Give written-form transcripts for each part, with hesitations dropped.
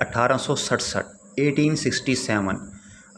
1867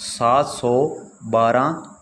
712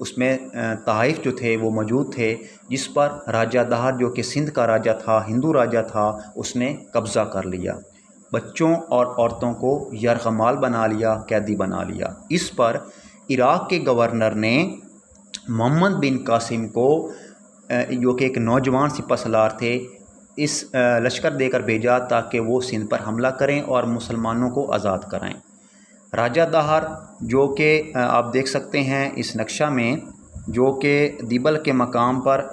اس میں تحائف جو تھے وہ موجود تھے، جس پر راجہ دہر جو کہ سندھ کا راجہ تھا، ہندو راجہ تھا، اس نے قبضہ کر لیا، بچوں اور عورتوں کو یرغمال بنا لیا، قیدی بنا لیا۔ اس پر عراق کے گورنر نے محمد بن قاسم کو جو کہ ایک نوجوان سپہ سالار تھے، اس لشکر دے کر بھیجا تاکہ وہ سندھ پر حملہ کریں اور مسلمانوں کو آزاد کرائیں۔ راجہ دہر جو کہ آپ دیکھ سکتے ہیں اس نقشہ میں، جو کہ دیبل کے مقام پر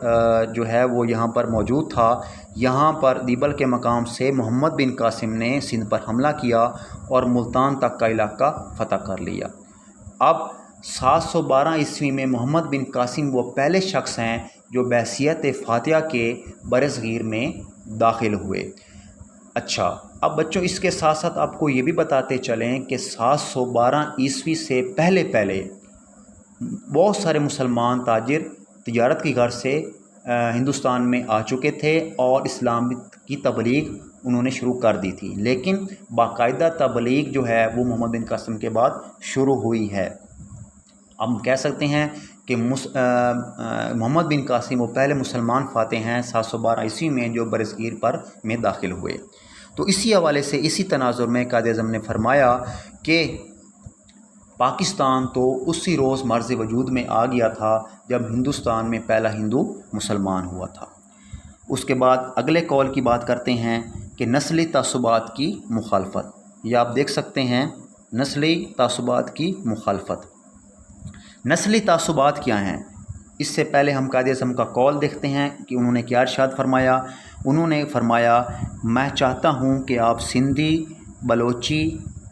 جو ہے وہ یہاں پر موجود تھا، یہاں پر دیبل کے مقام سے محمد بن قاسم نے سندھ پر حملہ کیا اور ملتان تک کا علاقہ فتح کر لیا۔ اب 712 عیسوی میں محمد بن قاسم وہ پہلے شخص ہیں جو بحیثیت فاتحہ کے برصغیر میں داخل ہوئے۔ اچھا، اب بچوں اس کے ساتھ ساتھ آپ کو یہ بھی بتاتے چلیں کہ 712 عیسوی سے پہلے بہت سارے مسلمان تاجر تجارت کی غرض سے ہندوستان میں آ چکے تھے اور اسلام کی تبلیغ انہوں نے شروع کر دی تھی، لیکن باقاعدہ تبلیغ جو ہے وہ محمد بن قاسم کے بعد شروع ہوئی ہے۔ ہم کہہ سکتے ہیں کہ محمد بن قاسم وہ پہلے مسلمان فاتح ہیں 712 عیسوی میں جو برصغیر پر میں داخل ہوئے۔ تو اسی حوالے سے اسی تناظر میں قائد اعظم نے فرمایا کہ پاکستان تو اسی روز مرز وجود میں آ گیا تھا جب ہندوستان میں پہلا ہندو مسلمان ہوا تھا۔ اس کے بعد اگلے قول کی بات کرتے ہیں کہ نسلی تعصبات کی مخالفت۔ یہ آپ دیکھ سکتے ہیں نسلی تعصبات کی مخالفت۔ نسلی تعصبات کیا ہیں؟ اس سے پہلے ہم قائد اعظم کا قول دیکھتے ہیں کہ انہوں نے کیا ارشاد فرمایا۔ انہوں نے فرمایا، میں چاہتا ہوں کہ آپ سندھی، بلوچی،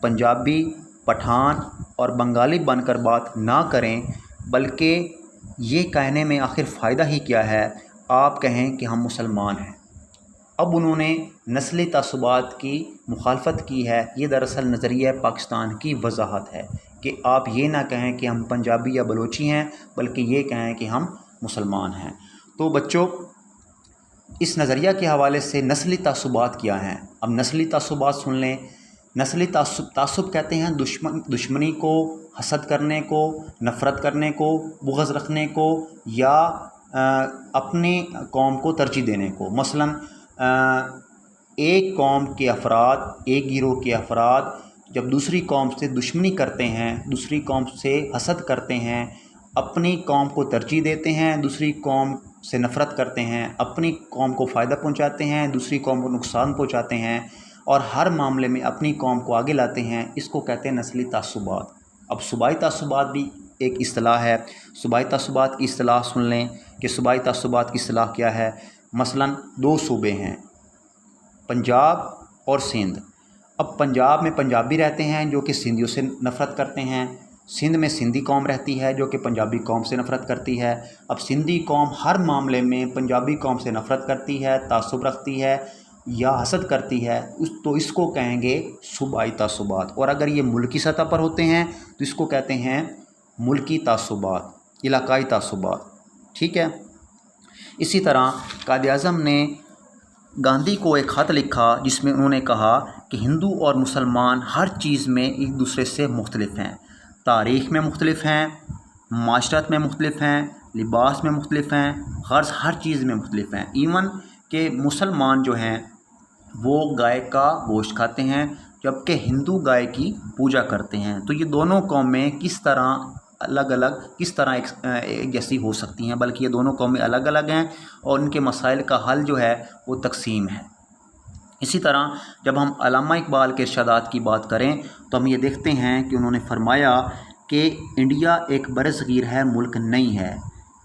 پنجابی، پٹھان اور بنگالی بن کر بات نہ کریں، بلکہ یہ کہنے میں آخر فائدہ ہی کیا ہے، آپ کہیں کہ ہم مسلمان ہیں۔ اب انہوں نے نسلی تعصبات کی مخالفت کی ہے۔ یہ دراصل نظریہ پاکستان کی وضاحت ہے کہ آپ یہ نہ کہیں کہ ہم پنجابی یا بلوچی ہیں، بلکہ یہ کہیں کہ ہم مسلمان ہیں۔ تو بچوں اس نظریہ کے حوالے سے نسلی تعصبات کیا ہیں؟ اب نسلی تعصبات سن لیں۔ نسلی تعصب کہتے ہیں دشمنی کو، حسد کرنے کو، نفرت کرنے کو، بغض رکھنے کو، یا اپنی قوم کو ترجیح دینے کو۔ مثلا ایک قوم کے افراد، ایک گروہ کے افراد جب دوسری قوم سے دشمنی کرتے ہیں، دوسری قوم سے حسد کرتے ہیں، اپنی قوم کو ترجیح دیتے ہیں، دوسری قوم سے نفرت کرتے ہیں، اپنی قوم کو فائدہ پہنچاتے ہیں، دوسری قوم کو نقصان پہنچاتے ہیں، اور ہر معاملے میں اپنی قوم کو آگے لاتے ہیں، اس کو کہتے ہیں نسلی تعصبات۔ اب صوبائی تعصبات بھی ایک اصطلاح ہے۔ صوبائی تعصبات کی اصطلاح سن لیں کہ صوبائی تعصبات کی اصطلاح کیا ہے۔ مثلا 2 صوبے ہیں، پنجاب اور سندھ۔ اب پنجاب میں پنجابی رہتے ہیں جو کہ سندھیوں سے نفرت کرتے ہیں، سندھ میں سندھی قوم رہتی ہے جو کہ پنجابی قوم سے نفرت کرتی ہے۔ اب سندھی قوم ہر معاملے میں پنجابی قوم سے نفرت کرتی ہے، تعصب رکھتی ہے یا حسد کرتی ہے، تو اس کو کہیں گے صوبائی تعصبات۔ اور اگر یہ ملکی سطح پر ہوتے ہیں تو اس کو کہتے ہیں ملکی تعصبات، علاقائی تعصبات۔ ٹھیک ہے۔ اسی طرح قائد اعظم نے گاندھی کو ایک خط لکھا جس میں انہوں نے کہا کہ ہندو اور مسلمان ہر چیز میں ایک دوسرے سے مختلف ہیں، تاریخ میں مختلف ہیں، معاشرت میں مختلف ہیں، لباس میں مختلف ہیں، غرض ہر چیز میں مختلف ہیں۔ ایون کہ مسلمان جو ہیں وہ گائے کا گوشت کھاتے ہیں، جبکہ ہندو گائے کی پوجا کرتے ہیں۔ تو یہ دونوں قومیں کس طرح کس طرح ایک جیسی ہو سکتی ہیں، بلکہ یہ دونوں قومیں الگ الگ ہیں اور ان کے مسائل کا حل جو ہے وہ تقسیم ہے۔ اسی طرح جب ہم علامہ اقبال کے ارشادات کی بات کریں تو ہم یہ دیکھتے ہیں کہ انہوں نے فرمایا کہ انڈیا ایک برصغیر ہے، ملک نہیں ہے۔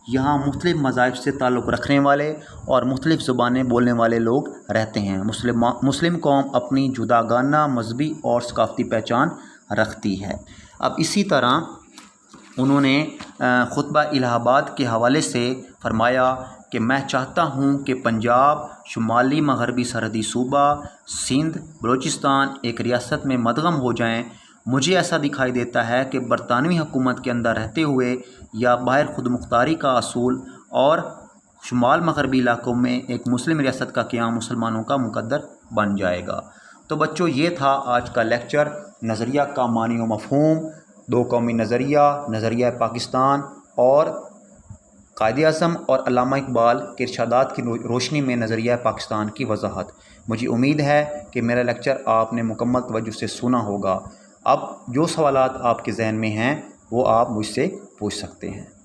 یہاں مختلف مذاہب سے تعلق رکھنے والے اور مختلف زبانیں بولنے والے لوگ رہتے ہیں۔ مسلم قوم اپنی جداگانہ مذہبی اور ثقافتی پہچان رکھتی ہے۔ اب اسی طرح انہوں نے خطبہ الہ آباد کے حوالے سے فرمایا کہ میں چاہتا ہوں کہ پنجاب، شمالی مغربی سرحدی صوبہ، سندھ، بلوچستان ایک ریاست میں مدغم ہو جائیں۔ مجھے ایسا دکھائی دیتا ہے کہ برطانوی حکومت کے اندر رہتے ہوئے یا باہر خود مختاری کا اصول اور شمال مغربی علاقوں میں ایک مسلم ریاست کا قیام مسلمانوں کا مقدر بن جائے گا۔ تو بچوں یہ تھا آج کا لیکچر، نظریہ کا معنی و مفہوم، 2 قومی نظریہ، نظریہ پاکستان اور قائد اعظم اور علامہ اقبال کے ارشادات کی روشنی میں نظریہ پاکستان کی وضاحت۔ مجھے امید ہے کہ میرا لیکچر آپ نے مکمل توجہ سے سنا ہوگا۔ اب جو سوالات آپ کے ذہن میں ہیں وہ آپ مجھ سے پوچھ سکتے ہیں۔